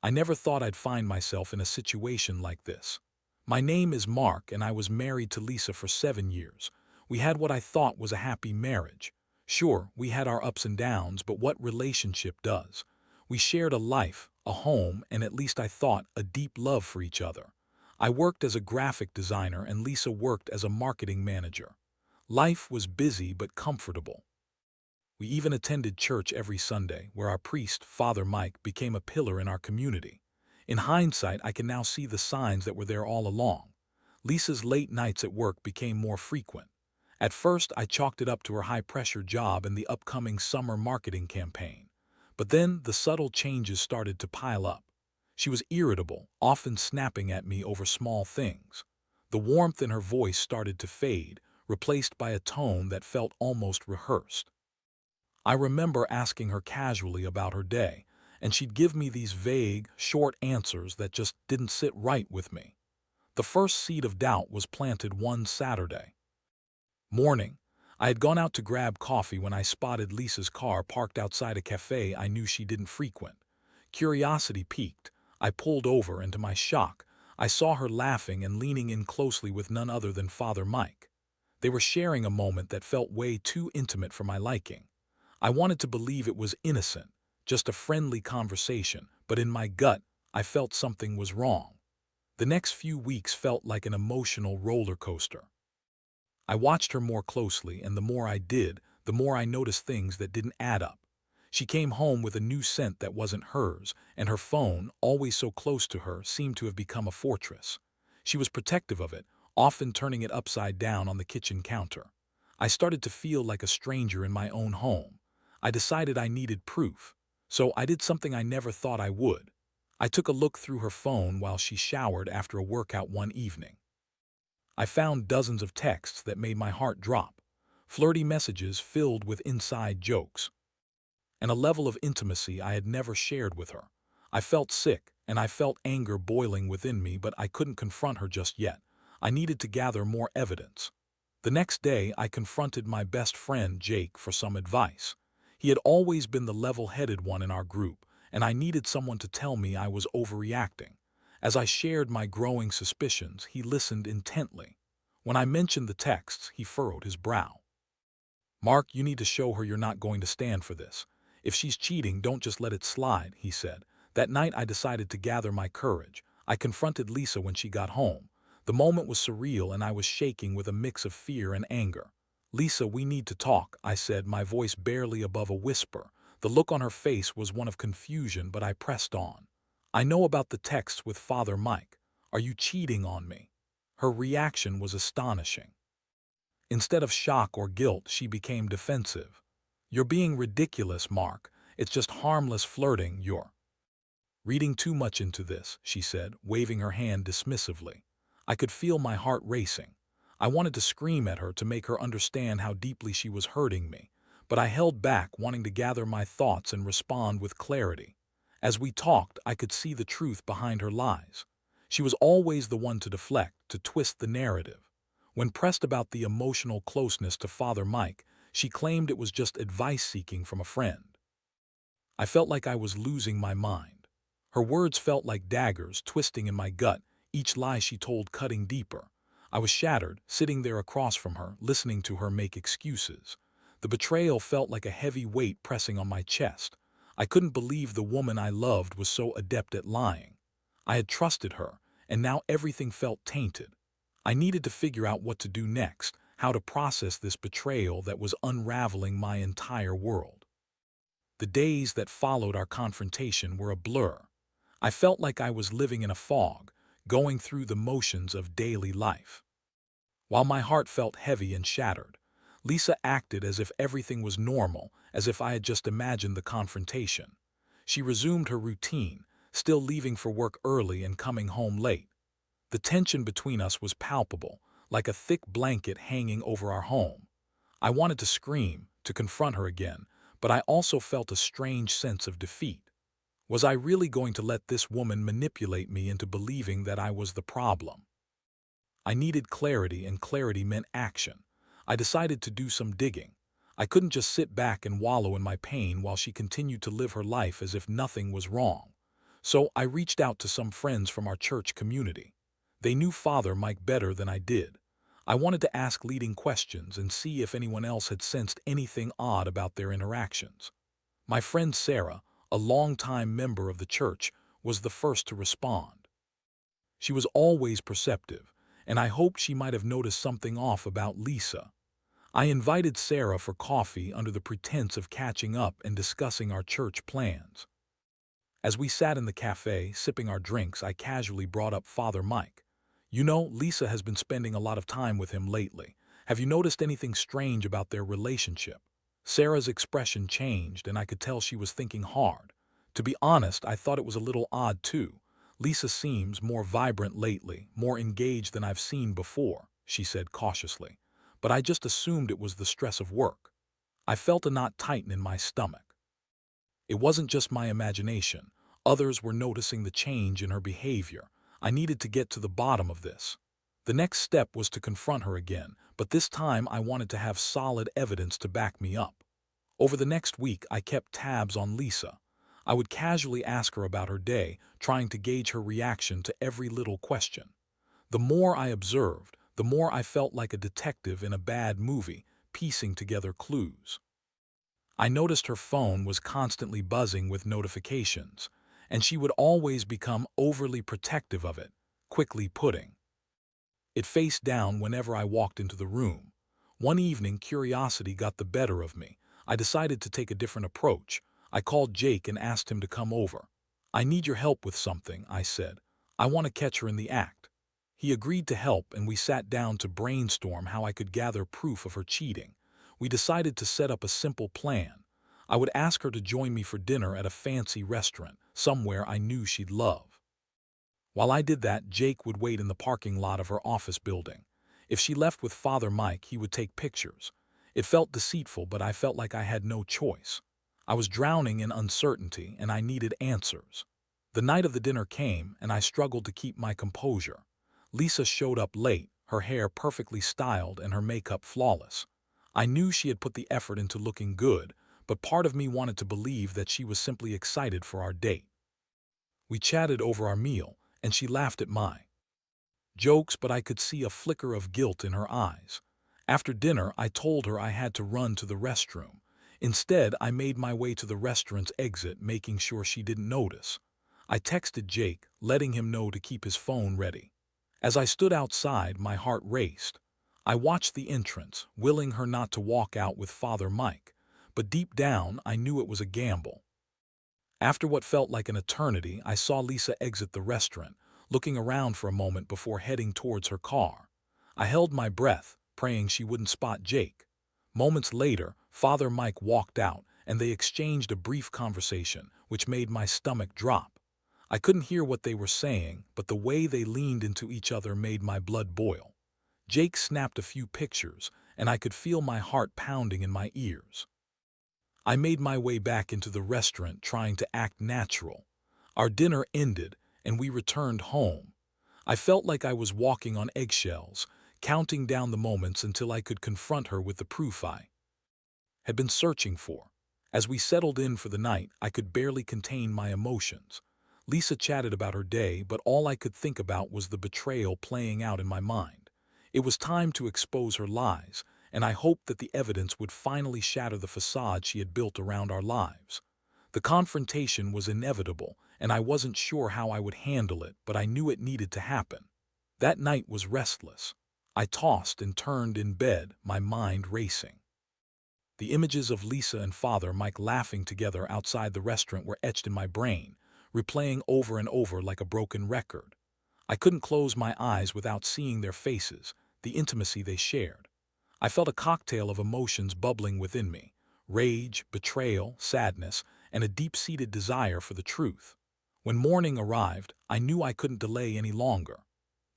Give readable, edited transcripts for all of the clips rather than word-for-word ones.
I never thought I'd find myself in a situation like this. My name is Mark, and I was married to Lisa for 7 years. We had what I thought was a happy marriage. Sure, we had our ups and downs, but what relationship does? We shared a life, a home, and at least I thought, a deep love for each other. I worked as a graphic designer and Lisa worked as a marketing manager. Life was busy but comfortable. We even attended church every Sunday, where our priest, Father Mike, became a pillar in our community. In hindsight, I can now see the signs that were there all along. Lisa's late nights at work became more frequent. At first, I chalked it up to her high-pressure job and the upcoming summer marketing campaign. But then the subtle changes started to pile up. She was irritable, often snapping at me over small things. The warmth in her voice started to fade, replaced by a tone that felt almost rehearsed. I remember asking her casually about her day, and she'd give me these vague, short answers that just didn't sit right with me. The first seed of doubt was planted one Saturday morning. I had gone out to grab coffee when I spotted Lisa's car parked outside a cafe I knew she didn't frequent. Curiosity piqued. I pulled over, and to my shock, I saw her laughing and leaning in closely with none other than Father Mike. They were sharing a moment that felt way too intimate for my liking. I wanted to believe it was innocent, just a friendly conversation, but in my gut, I felt something was wrong. The next few weeks felt like an emotional roller coaster. I watched her more closely, and the more I did, the more I noticed things that didn't add up. She came home with a new scent that wasn't hers, and her phone, always so close to her, seemed to have become a fortress. She was protective of it, often turning it upside down on the kitchen counter. I started to feel like a stranger in my own home. I decided I needed proof, so I did something I never thought I would. I took a look through her phone while she showered after a workout one evening. I found dozens of texts that made my heart drop, flirty messages filled with inside jokes, and a level of intimacy I had never shared with her. I felt sick, and I felt anger boiling within me, but I couldn't confront her just yet. I needed to gather more evidence. The next day, I confronted my best friend, Jake, for some advice. He had always been the level-headed one in our group, and I needed someone to tell me I was overreacting. As I shared my growing suspicions, he listened intently. When I mentioned the texts, he furrowed his brow. "Mark, you need to show her you're not going to stand for this. If she's cheating, don't just let it slide," he said. That night, I decided to gather my courage. I confronted Lisa when she got home. The moment was surreal, and I was shaking with a mix of fear and anger. "Lisa, we need to talk," I said, my voice barely above a whisper. The look on her face was one of confusion, but I pressed on. "I know about the texts with Father Mike. Are you cheating on me?" Her reaction was astonishing. Instead of shock or guilt, she became defensive. "You're being ridiculous, Mark. It's just harmless flirting. You're reading too much into this," she said, waving her hand dismissively. I could feel my heart racing. I wanted to scream at her to make her understand how deeply she was hurting me, but I held back, wanting to gather my thoughts and respond with clarity. As we talked, I could see the truth behind her lies. She was always the one to deflect, to twist the narrative. When pressed about the emotional closeness to Father Mike, she claimed it was just advice seeking from a friend. I felt like I was losing my mind. Her words felt like daggers twisting in my gut, each lie she told cutting deeper. I was shattered, sitting there across from her, listening to her make excuses. The betrayal felt like a heavy weight pressing on my chest. I couldn't believe the woman I loved was so adept at lying. I had trusted her, and now everything felt tainted. I needed to figure out what to do next, how to process this betrayal that was unraveling my entire world. The days that followed our confrontation were a blur. I felt like I was living in a fog, going through the motions of daily life. While my heart felt heavy and shattered, Lisa acted as if everything was normal, as if I had just imagined the confrontation. She resumed her routine, still leaving for work early and coming home late. The tension between us was palpable, like a thick blanket hanging over our home. I wanted to scream, to confront her again, but I also felt a strange sense of defeat. Was I really going to let this woman manipulate me into believing that I was the problem? I needed clarity, and clarity meant action. I decided to do some digging. I couldn't just sit back and wallow in my pain while she continued to live her life as if nothing was wrong. So I reached out to some friends from our church community. They knew Father Mike better than I did. I wanted to ask leading questions and see if anyone else had sensed anything odd about their interactions. My friend Sarah, a longtime member of the church, was the first to respond. She was always perceptive, and I hoped she might have noticed something off about Lisa. I invited Sarah for coffee under the pretense of catching up and discussing our church plans. As we sat in the cafe, sipping our drinks, I casually brought up Father Mike. You know, Lisa has been spending a lot of time with him lately. Have you noticed anything strange about their relationship? Sarah's expression changed, and I could tell she was thinking hard. To be honest, I thought it was a little odd too. Lisa seems more vibrant lately, more engaged than I've seen before, she said cautiously. But I just assumed it was the stress of work. I felt a knot tighten in my stomach. It wasn't just my imagination. Others were noticing the change in her behavior. I needed to get to the bottom of this. The next step was to confront her again, but this time I wanted to have solid evidence to back me up. Over the next week, I kept tabs on Lisa. I would casually ask her about her day, trying to gauge her reaction to every little question. The more I observed, the more I felt like a detective in a bad movie, piecing together clues. I noticed her phone was constantly buzzing with notifications, and she would always become overly protective of it, quickly putting it face down whenever I walked into the room. One evening, curiosity got the better of me. I decided to take a different approach. I called Jake and asked him to come over. I need your help with something, I said. I want to catch her in the act. He agreed to help, and we sat down to brainstorm how I could gather proof of her cheating. We decided to set up a simple plan. I would ask her to join me for dinner at a fancy restaurant, somewhere I knew she'd love. While I did that, Jake would wait in the parking lot of her office building. If she left with Father Mike, he would take pictures. It felt deceitful, but I felt like I had no choice. I was drowning in uncertainty, and I needed answers. The night of the dinner came, and I struggled to keep my composure. Lisa showed up late, her hair perfectly styled and her makeup flawless. I knew she had put the effort into looking good, but part of me wanted to believe that she was simply excited for our date. We chatted over our meal, and she laughed at my jokes, but I could see a flicker of guilt in her eyes. After dinner, I told her I had to run to the restroom. Instead, I made my way to the restaurant's exit, making sure she didn't notice. I texted Jake, letting him know to keep his phone ready. As I stood outside, my heart raced. I watched the entrance, willing her not to walk out with Father Mike, but deep down, I knew it was a gamble. After what felt like an eternity, I saw Lisa exit the restaurant, looking around for a moment before heading towards her car. I held my breath, praying she wouldn't spot Jake. Moments later, Father Mike walked out, and they exchanged a brief conversation, which made my stomach drop. I couldn't hear what they were saying, but the way they leaned into each other made my blood boil. Jake snapped a few pictures, and I could feel my heart pounding in my ears. I made my way back into the restaurant, trying to act natural. Our dinner ended, and we returned home. I felt like I was walking on eggshells, counting down the moments until I could confront her with the proof I had been searching for. As we settled in for the night, I could barely contain my emotions. Lisa chatted about her day, but all I could think about was the betrayal playing out in my mind. It was time to expose her lies, and I hoped that the evidence would finally shatter the facade she had built around our lives. The confrontation was inevitable, and I wasn't sure how I would handle it, but I knew it needed to happen. That night was restless. I tossed and turned in bed, my mind racing. The images of Lisa and Father Mike laughing together outside the restaurant were etched in my brain, replaying over and over like a broken record. I couldn't close my eyes without seeing their faces, the intimacy they shared. I felt a cocktail of emotions bubbling within me: rage, betrayal, sadness, and a deep-seated desire for the truth. When morning arrived, I knew I couldn't delay any longer.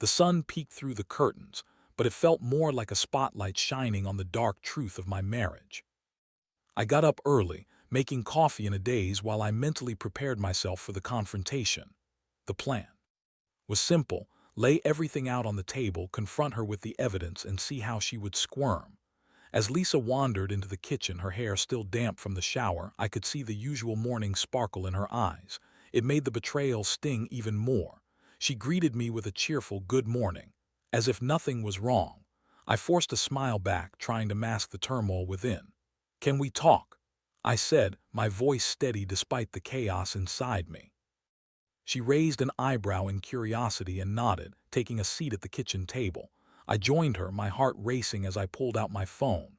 The sun peeked through the curtains, but it felt more like a spotlight shining on the dark truth of my marriage. I got up early, making coffee in a daze while I mentally prepared myself for the confrontation. The plan was simple: lay everything out on the table, confront her with the evidence, and see how she would squirm. As Lisa wandered into the kitchen, her hair still damp from the shower, I could see the usual morning sparkle in her eyes. It made the betrayal sting even more. She greeted me with a cheerful good morning, as if nothing was wrong. I forced a smile back, trying to mask the turmoil within. "Can we talk?" I said, my voice steady despite the chaos inside me. She raised an eyebrow in curiosity and nodded, taking a seat at the kitchen table. I joined her, my heart racing as I pulled out my phone.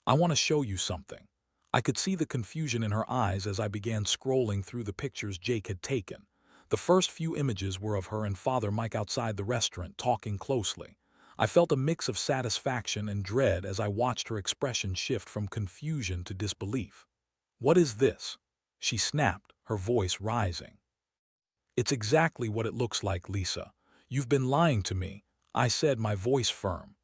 "I want to show you something." I could see the confusion in her eyes as I began scrolling through the pictures Jake had taken. The first few images were of her and Father Mike outside the restaurant, talking closely. I felt a mix of satisfaction and dread as I watched her expression shift from confusion to disbelief. "What is this?" she snapped, her voice rising. "It's exactly what it looks like, Lisa. You've been lying to me," I said, my voice firm,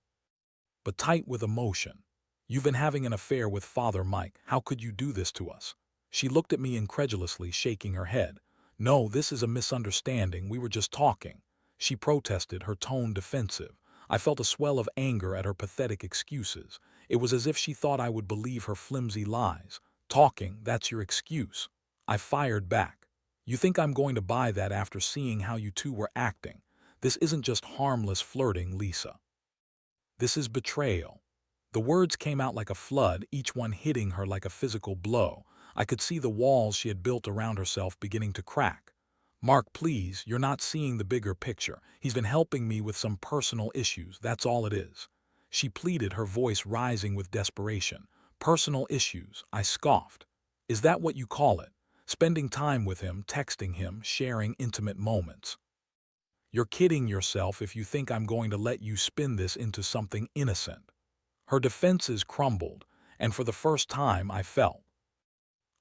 but tight with emotion. "You've been having an affair with Father Mike. How could you do this to us?" She looked at me incredulously, shaking her head. "No, this is a misunderstanding. We were just talking," she protested, her tone defensive. I felt a swell of anger at her pathetic excuses. It was as if she thought I would believe her flimsy lies. "Talking, that's your excuse," I fired back. "You think I'm going to buy that after seeing how you two were acting? This isn't just harmless flirting, Lisa. This is betrayal." The words came out like a flood, each one hitting her like a physical blow. I could see the walls she had built around herself beginning to crack. "Mark, please, you're not seeing the bigger picture. He's been helping me with some personal issues, that's all it is," she pleaded, her voice rising with desperation. "Personal issues," I scoffed. "Is that what you call it? Spending time with him, texting him, sharing intimate moments? You're kidding yourself if you think I'm going to let you spin this into something innocent." Her defenses crumbled, and for the first time I felt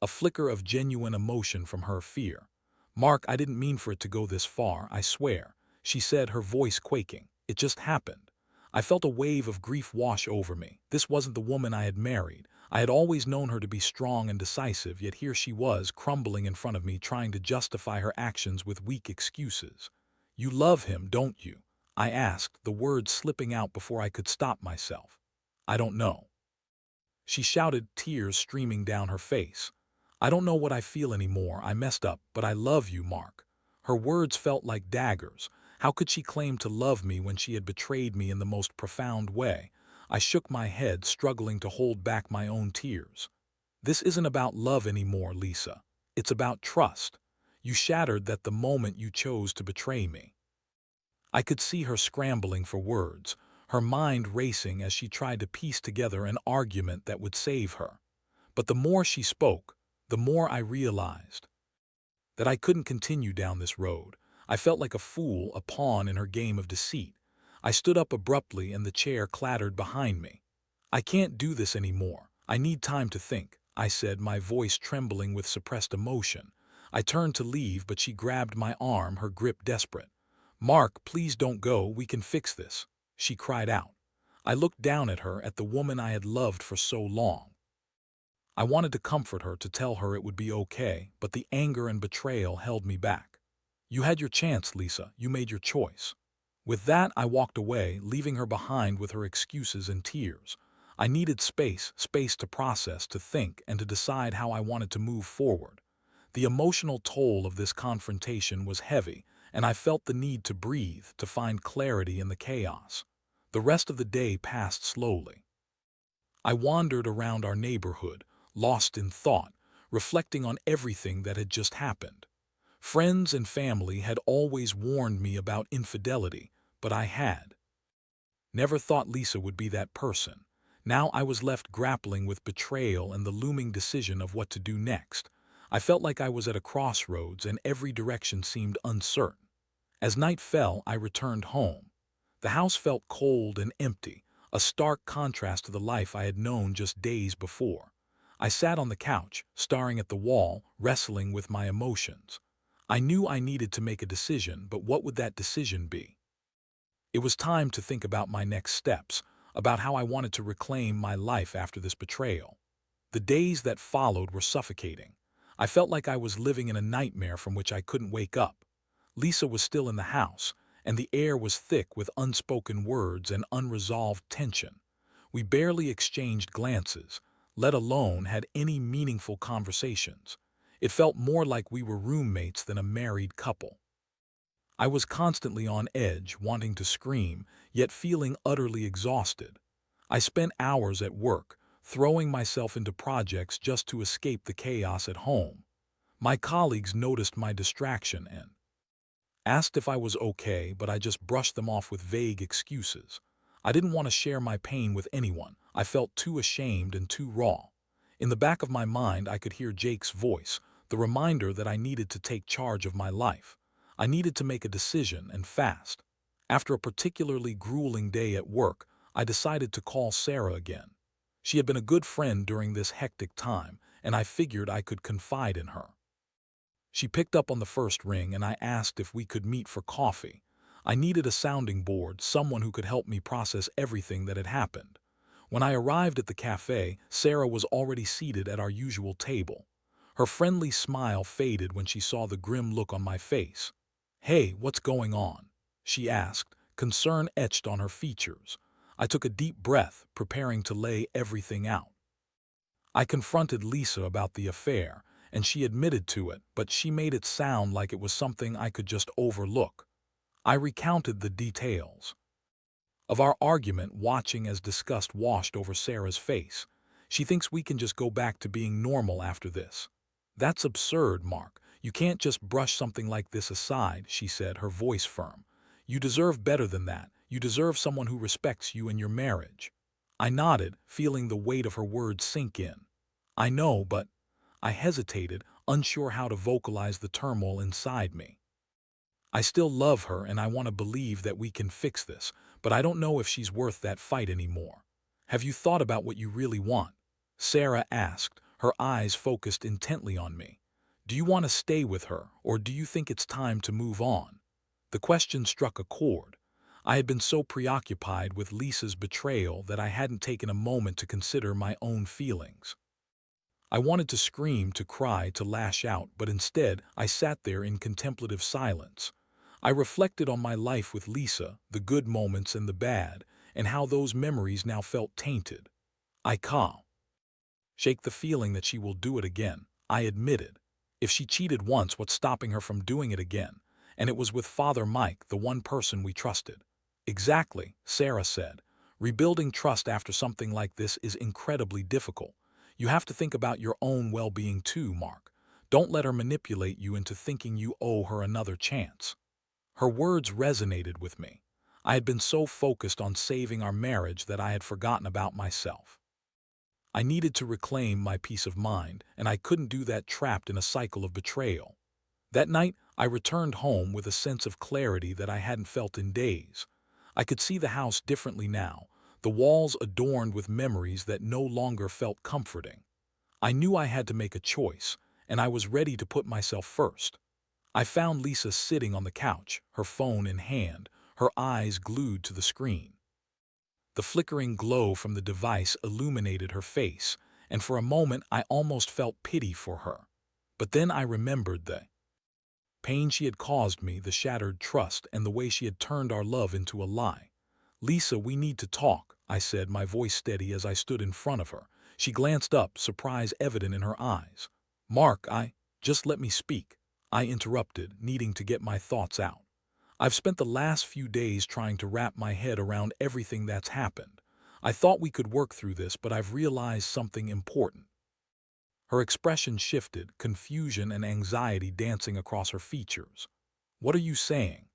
a flicker of genuine emotion from her fear. "Mark, I didn't mean for it to go this far, I swear," she said, her voice quaking. "It just happened." I felt a wave of grief wash over me. This wasn't the woman I had married. I had always known her to be strong and decisive, yet here she was, crumbling in front of me, trying to justify her actions with weak excuses. "You love him, don't you?" I asked, the words slipping out before I could stop myself. "I don't know," she shouted, tears streaming down her face. "I don't know what I feel anymore. I messed up, but I love you, Mark." Her words felt like daggers. How could she claim to love me when she had betrayed me in the most profound way? I shook my head, struggling to hold back my own tears. "This isn't about love anymore, Lisa. It's about trust. You shattered that the moment you chose to betray me." I could see her scrambling for words, her mind racing as she tried to piece together an argument that would save her. But the more she spoke, the more I realized that I couldn't continue down this road. I felt like a fool, a pawn in her game of deceit. I stood up abruptly and the chair clattered behind me. "I can't do this anymore. I need time to think," I said, my voice trembling with suppressed emotion. I turned to leave, but she grabbed my arm, her grip desperate. "Mark, please don't go. We can fix this," she cried out. I looked down at her, at the woman I had loved for so long. I wanted to comfort her, to tell her it would be okay, but the anger and betrayal held me back. "You had your chance, Lisa. You made your choice." With that, I walked away, leaving her behind with her excuses and tears. I needed space to process, to think, and to decide how I wanted to move forward. The emotional toll of this confrontation was heavy, and I felt the need to breathe, to find clarity in the chaos. The rest of the day passed slowly. I wandered around our neighborhood, lost in thought, reflecting on everything that had just happened. Friends and family had always warned me about infidelity, but I had never thought Lisa would be that person. Now I was left grappling with betrayal and the looming decision of what to do next. I felt like I was at a crossroads and every direction seemed uncertain. As night fell, I returned home. The house felt cold and empty, a stark contrast to the life I had known just days before. I sat on the couch, staring at the wall, wrestling with my emotions. I knew I needed to make a decision, but what would that decision be? It was time to think about my next steps, about how I wanted to reclaim my life after this betrayal. The days that followed were suffocating. I felt like I was living in a nightmare from which I couldn't wake up. Lisa was still in the house, and the air was thick with unspoken words and unresolved tension. We barely exchanged glances, let alone had any meaningful conversations. It felt more like we were roommates than a married couple. I was constantly on edge, wanting to scream, yet feeling utterly exhausted. I spent hours at work, throwing myself into projects just to escape the chaos at home. My colleagues noticed my distraction and asked if I was okay, but I just brushed them off with vague excuses. I didn't want to share my pain with anyone. I felt too ashamed and too raw. In the back of my mind, I could hear Jake's voice, the reminder that I needed to take charge of my life. I needed to make a decision, and fast. After a particularly grueling day at work, I decided to call Sarah again. She had been a good friend during this hectic time, and I figured I could confide in her. She picked up on the first ring, and I asked if we could meet for coffee. I needed a sounding board, someone who could help me process everything that had happened. When I arrived at the cafe, Sarah was already seated at our usual table. Her friendly smile faded when she saw the grim look on my face. "Hey, what's going on?" she asked, concern etched on her features. I took a deep breath, preparing to lay everything out. I confronted Lisa about the affair, and she admitted to it, but she made it sound like it was something I could just overlook. I recounted the details of our argument, watching as disgust washed over Sarah's face. "She thinks we can just go back to being normal after this." "That's absurd, Mark. You can't just brush something like this aside," she said, her voice firm. "You deserve better than that. You deserve someone who respects you and your marriage." I nodded, feeling the weight of her words sink in. "I know, but—" I hesitated, unsure how to vocalize the turmoil inside me. "I still love her and I want to believe that we can fix this, but I don't know if she's worth that fight anymore." "Have you thought about what you really want?" Sarah asked, her eyes focused intently on me. "Do you want to stay with her, or do you think it's time to move on?" The question struck a chord. I had been so preoccupied with Lisa's betrayal that I hadn't taken a moment to consider my own feelings. I wanted to scream, to cry, to lash out, but instead I sat there in contemplative silence. I reflected on my life with Lisa, the good moments and the bad, and how those memories now felt tainted. I can't shake the feeling that she will do it again, I admitted. If she cheated once, what's stopping her from doing it again? And it was with Father Mike, the one person we trusted. "Exactly," Sarah said. "Rebuilding trust after something like this is incredibly difficult. You have to think about your own well-being too, Mark. Don't let her manipulate you into thinking you owe her another chance." Her words resonated with me. I had been so focused on saving our marriage that I had forgotten about myself. I needed to reclaim my peace of mind, and I couldn't do that trapped in a cycle of betrayal. That night, I returned home with a sense of clarity that I hadn't felt in days. I could see the house differently now, the walls adorned with memories that no longer felt comforting. I knew I had to make a choice, and I was ready to put myself first. I found Lisa sitting on the couch, her phone in hand, her eyes glued to the screen. The flickering glow from the device illuminated her face, and for a moment I almost felt pity for her. But then I remembered the pain she had caused me, the shattered trust, and the way she had turned our love into a lie. "Lisa, we need to talk," I said, my voice steady as I stood in front of her. She glanced up, surprise evident in her eyes. "Mark, just let me speak," I interrupted, needing to get my thoughts out. "I've spent the last few days trying to wrap my head around everything that's happened. I thought we could work through this, but I've realized something important." Her expression shifted, confusion and anxiety dancing across her features. "What are you saying?"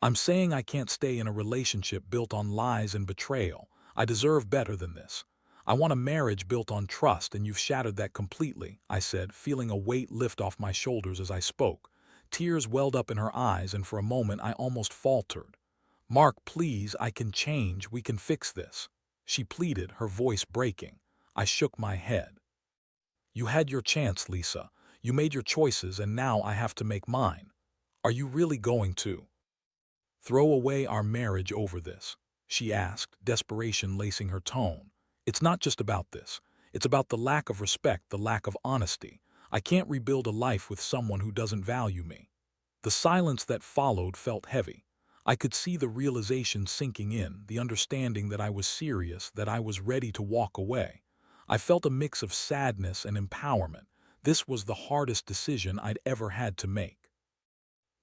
"I'm saying I can't stay in a relationship built on lies and betrayal. I deserve better than this. I want a marriage built on trust, and you've shattered that completely," I said, feeling a weight lift off my shoulders as I spoke. Tears welled up in her eyes, and for a moment I almost faltered. "Mark, please, I can change. We can fix this," she pleaded, her voice breaking. I shook my head. "You had your chance, Lisa. You made your choices, and now I have to make mine. Are you really going to throw away our marriage over this?" she asked, desperation lacing her tone. "It's not just about this. It's about the lack of respect, the lack of honesty. I can't rebuild a life with someone who doesn't value me." The silence that followed felt heavy. I could see the realization sinking in, the understanding that I was serious, that I was ready to walk away. I felt a mix of sadness and empowerment, This was the hardest decision I'd ever had to make.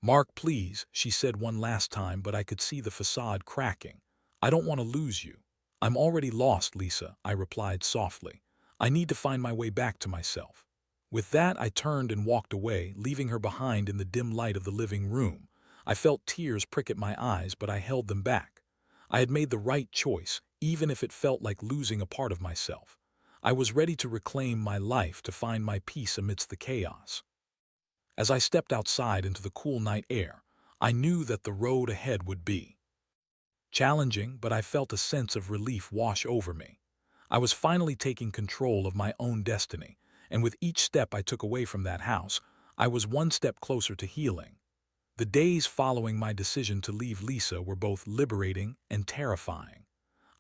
"Mark, please," she said one last time, but I could see the facade cracking. "I don't want to lose you." "I'm already lost, Lisa," I replied softly. "I need to find my way back to myself." With that, I turned and walked away, leaving her behind in the dim light of the living room. I felt tears prick at my eyes, but I held them back. I had made the right choice, even if it felt like losing a part of myself. I was ready to reclaim my life, to find my peace amidst the chaos. As I stepped outside into the cool night air, I knew that the road ahead would be challenging, but I felt a sense of relief wash over me. I was finally taking control of my own destiny, and with each step I took away from that house, I was one step closer to healing. The days following my decision to leave Lisa were both liberating and terrifying.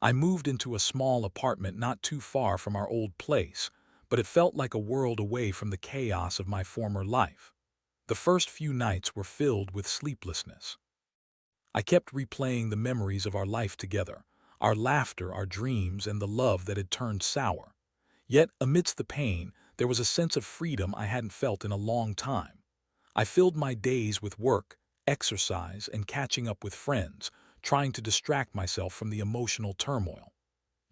I moved into a small apartment not too far from our old place, but it felt like a world away from the chaos of my former life. The first few nights were filled with sleeplessness. I kept replaying the memories of our life together, our laughter, our dreams, and the love that had turned sour. Yet, amidst the pain, there was a sense of freedom I hadn't felt in a long time. I filled my days with work, exercise, and catching up with friends, trying to distract myself from the emotional turmoil.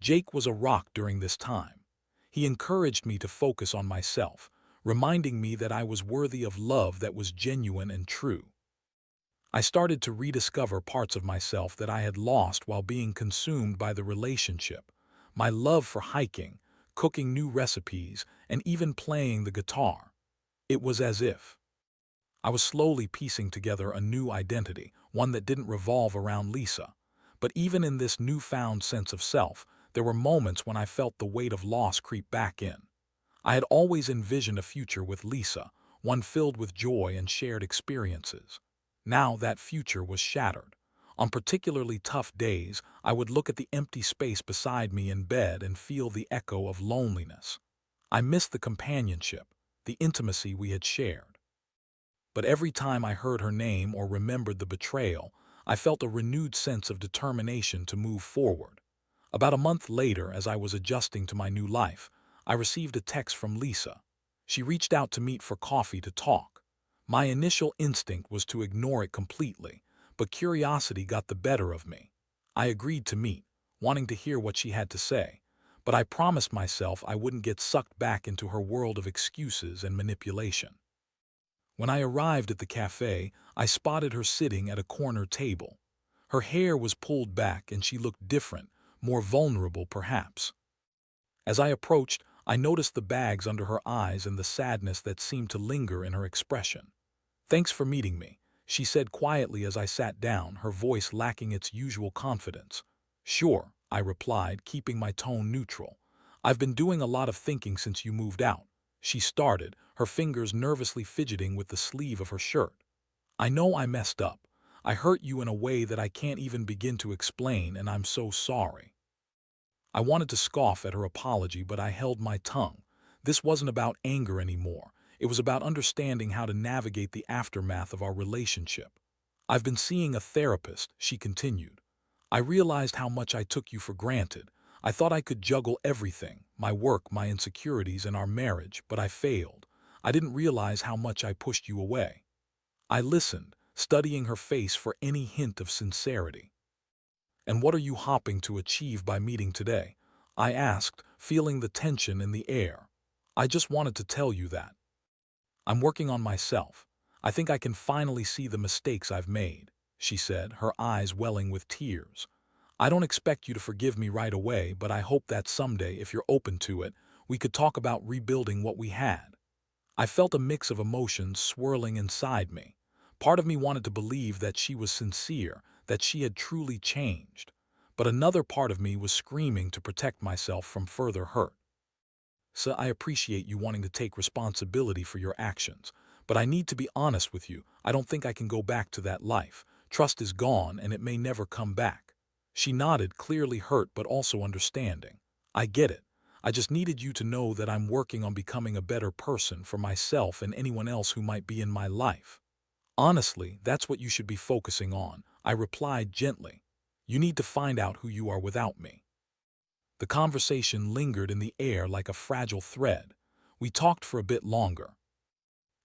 Jake was a rock during this time. He encouraged me to focus on myself, reminding me that I was worthy of love that was genuine and true. I started to rediscover parts of myself that I had lost while being consumed by the relationship. My love for hiking, cooking new recipes, and even playing the guitar. It was as if I was slowly piecing together a new identity, one that didn't revolve around Lisa. But even in this newfound sense of self, there were moments when I felt the weight of loss creep back in. I had always envisioned a future with Lisa, one filled with joy and shared experiences. Now that future was shattered. On particularly tough days, I would look at the empty space beside me in bed and feel the echo of loneliness. I missed the companionship, the intimacy we had shared. But every time I heard her name or remembered the betrayal, I felt a renewed sense of determination to move forward. About a month later, as I was adjusting to my new life, I received a text from Lisa. She reached out to meet for coffee to talk. My initial instinct was to ignore it completely, but curiosity got the better of me. I agreed to meet, wanting to hear what she had to say, but I promised myself I wouldn't get sucked back into her world of excuses and manipulation. When I arrived at the cafe, I spotted her sitting at a corner table. Her hair was pulled back and she looked different, more vulnerable perhaps. As I approached, I noticed the bags under her eyes and the sadness that seemed to linger in her expression. "Thanks for meeting me," she said quietly as I sat down, her voice lacking its usual confidence. "Sure," I replied, keeping my tone neutral. "I've been doing a lot of thinking since you moved out." She started, her fingers nervously fidgeting with the sleeve of her shirt. "I know I messed up. I hurt you in a way that I can't even begin to explain, and I'm so sorry." I wanted to scoff at her apology, but I held my tongue. This wasn't about anger anymore. It was about understanding how to navigate the aftermath of our relationship. "I've been seeing a therapist," she continued. "I realized how much I took you for granted. I thought I could juggle everything, my work, my insecurities, and our marriage, but I failed. I didn't realize how much I pushed you away." I listened, studying her face for any hint of sincerity. "And what are you hoping to achieve by meeting today?" I asked, feeling the tension in the air. "I just wanted to tell you that I'm working on myself. I think I can finally see the mistakes I've made," she said, her eyes welling with tears. "I don't expect you to forgive me right away, but I hope that someday, if you're open to it, we could talk about rebuilding what we had." I felt a mix of emotions swirling inside me. Part of me wanted to believe that she was sincere, that she had truly changed. But another part of me was screaming to protect myself from further hurt. "So I appreciate you wanting to take responsibility for your actions, but I need to be honest with you. I don't think I can go back to that life. Trust is gone and it may never come back." She nodded, clearly hurt but also understanding. "I get it. I just needed you to know that I'm working on becoming a better person for myself and anyone else who might be in my life." "Honestly, that's what you should be focusing on," I replied gently. "You need to find out who you are without me." The conversation lingered in the air like a fragile thread. We talked for a bit longer,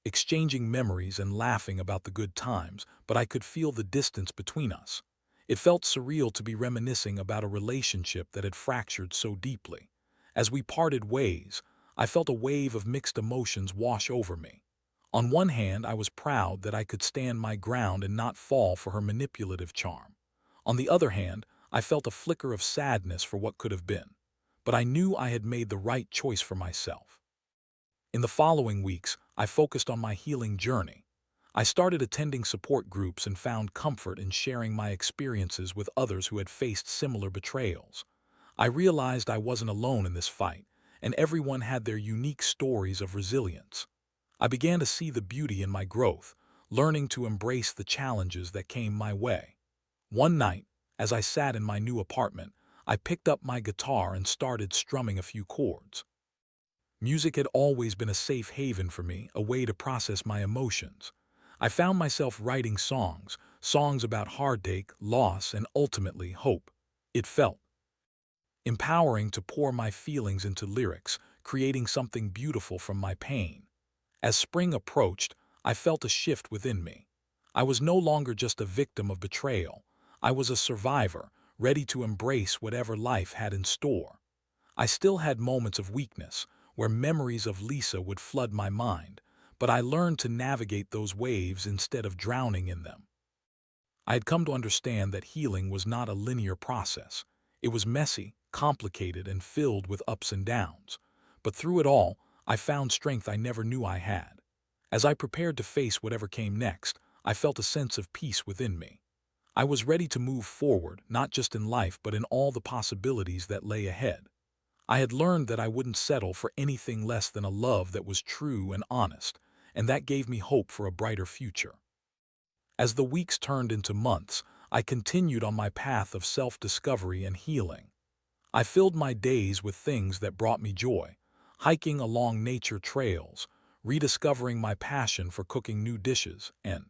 exchanging memories and laughing about the good times, but I could feel the distance between us. It felt surreal to be reminiscing about a relationship that had fractured so deeply. As we parted ways, I felt a wave of mixed emotions wash over me. On one hand, I was proud that I could stand my ground and not fall for her manipulative charm. On the other hand, I felt a flicker of sadness for what could have been. But I knew I had made the right choice for myself. In the following weeks, I focused on my healing journey. I started attending support groups and found comfort in sharing my experiences with others who had faced similar betrayals. I realized I wasn't alone in this fight, and everyone had their unique stories of resilience. I began to see the beauty in my growth, learning to embrace the challenges that came my way. One night, as I sat in my new apartment, I picked up my guitar and started strumming a few chords. Music had always been a safe haven for me, a way to process my emotions. I found myself writing songs about heartache, loss, and ultimately hope. It felt empowering to pour my feelings into lyrics, creating something beautiful from my pain. As spring approached, I felt a shift within me. I was no longer just a victim of betrayal. I was a survivor, ready to embrace whatever life had in store. I still had moments of weakness, where memories of Lisa would flood my mind, but I learned to navigate those waves instead of drowning in them. I had come to understand that healing was not a linear process. It was messy, complicated, and filled with ups and downs. But through it all, I found strength I never knew I had. As I prepared to face whatever came next, I felt a sense of peace within me. I was ready to move forward, not just in life but in all the possibilities that lay ahead. I had learned that I wouldn't settle for anything less than a love that was true and honest, and that gave me hope for a brighter future. As the weeks turned into months, I continued on my path of self-discovery and healing. I filled my days with things that brought me joy, hiking along nature trails, rediscovering my passion for cooking new dishes, and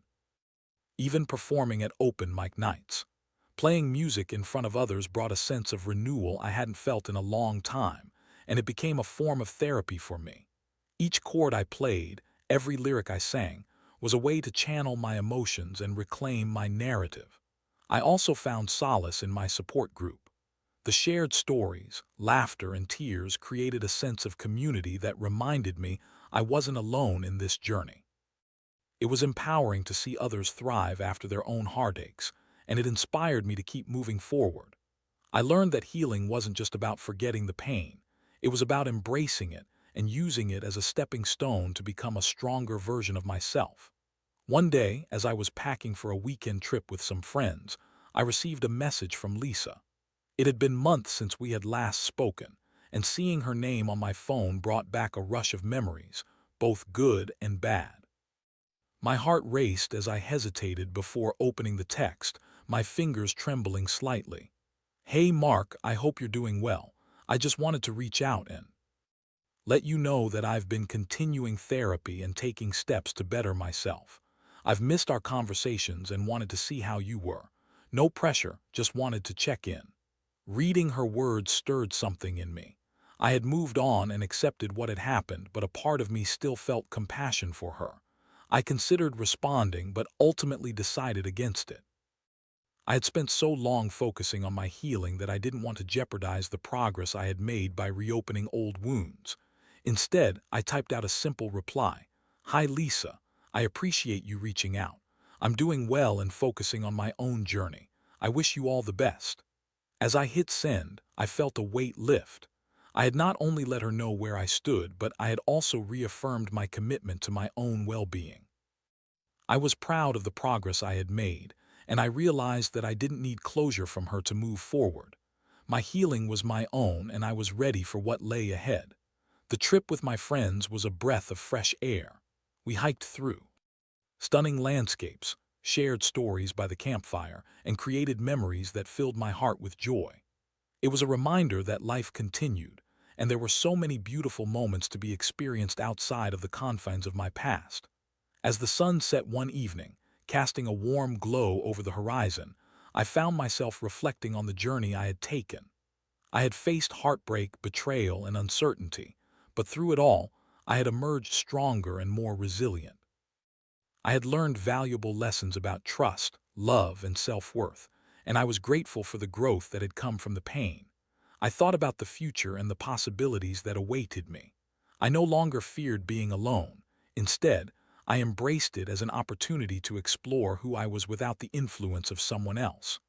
even performing at open mic nights. Playing music in front of others brought a sense of renewal I hadn't felt in a long time, and it became a form of therapy for me. Each chord I played, every lyric I sang, was a way to channel my emotions and reclaim my narrative. I also found solace in my support group. The shared stories, laughter, and tears created a sense of community that reminded me I wasn't alone in this journey. It was empowering to see others thrive after their own heartaches, and it inspired me to keep moving forward. I learned that healing wasn't just about forgetting the pain. It was about embracing it and using it as a stepping stone to become a stronger version of myself. One day, as I was packing for a weekend trip with some friends, I received a message from Lisa. It had been months since we had last spoken, and seeing her name on my phone brought back a rush of memories, both good and bad. My heart raced as I hesitated before opening the text, my fingers trembling slightly. "Hey Mark, I hope you're doing well. I just wanted to reach out and let you know that I've been continuing therapy and taking steps to better myself. I've missed our conversations and wanted to see how you were. No pressure, just wanted to check in." Reading her words stirred something in me. I had moved on and accepted what had happened, but a part of me still felt compassion for her. I considered responding, but ultimately decided against it. I had spent so long focusing on my healing that I didn't want to jeopardize the progress I had made by reopening old wounds. Instead, I typed out a simple reply. "Hi Lisa, I appreciate you reaching out. I'm doing well and focusing on my own journey. I wish you all the best." As I hit send, I felt a weight lift. I had not only let her know where I stood, but I had also reaffirmed my commitment to my own well-being. I was proud of the progress I had made, and I realized that I didn't need closure from her to move forward. My healing was my own, and I was ready for what lay ahead. The trip with my friends was a breath of fresh air. We hiked through stunning landscapes, shared stories by the campfire, and created memories that filled my heart with joy. It was a reminder that life continued, and there were so many beautiful moments to be experienced outside of the confines of my past. As the sun set one evening, casting a warm glow over the horizon, I found myself reflecting on the journey I had taken. I had faced heartbreak, betrayal, and uncertainty, but through it all, I had emerged stronger and more resilient. I had learned valuable lessons about trust, love, and self-worth, and I was grateful for the growth that had come from the pain. I thought about the future and the possibilities that awaited me. I no longer feared being alone. Instead, I embraced it as an opportunity to explore who I was without the influence of someone else.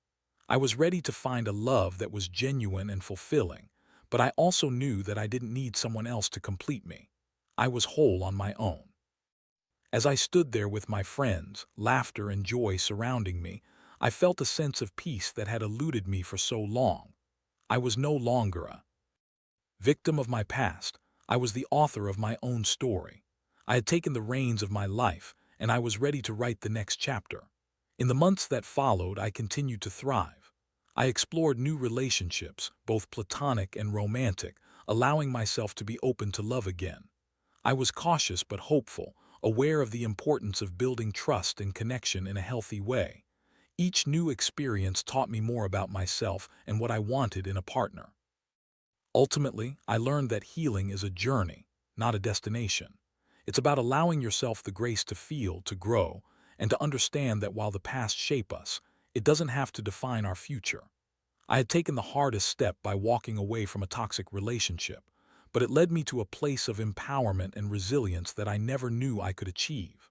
I was ready to find a love that was genuine and fulfilling, but I also knew that I didn't need someone else to complete me. I was whole on my own. As I stood there with my friends, laughter and joy surrounding me, I felt a sense of peace that had eluded me for so long. I was no longer a victim of my past. I was the author of my own story. I had taken the reins of my life, and I was ready to write the next chapter. In the months that followed, I continued to thrive. I explored new relationships, both platonic and romantic, allowing myself to be open to love again. I was cautious but hopeful, aware of the importance of building trust and connection in a healthy way. Each new experience taught me more about myself and what I wanted in a partner. Ultimately, I learned that healing is a journey, not a destination. It's about allowing yourself the grace to feel, to grow, and to understand that while the past shape us, it doesn't have to define our future. I had taken the hardest step by walking away from a toxic relationship, but it led me to a place of empowerment and resilience that I never knew I could achieve.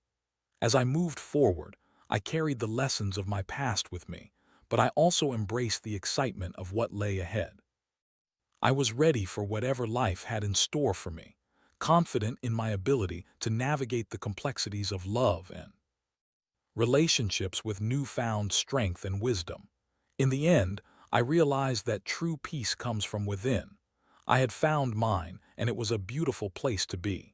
As I moved forward, I carried the lessons of my past with me, but I also embraced the excitement of what lay ahead. I was ready for whatever life had in store for me, confident in my ability to navigate the complexities of love and relationships with newfound strength and wisdom. In the end, I realized that true peace comes from within. I had found mine, and it was a beautiful place to be.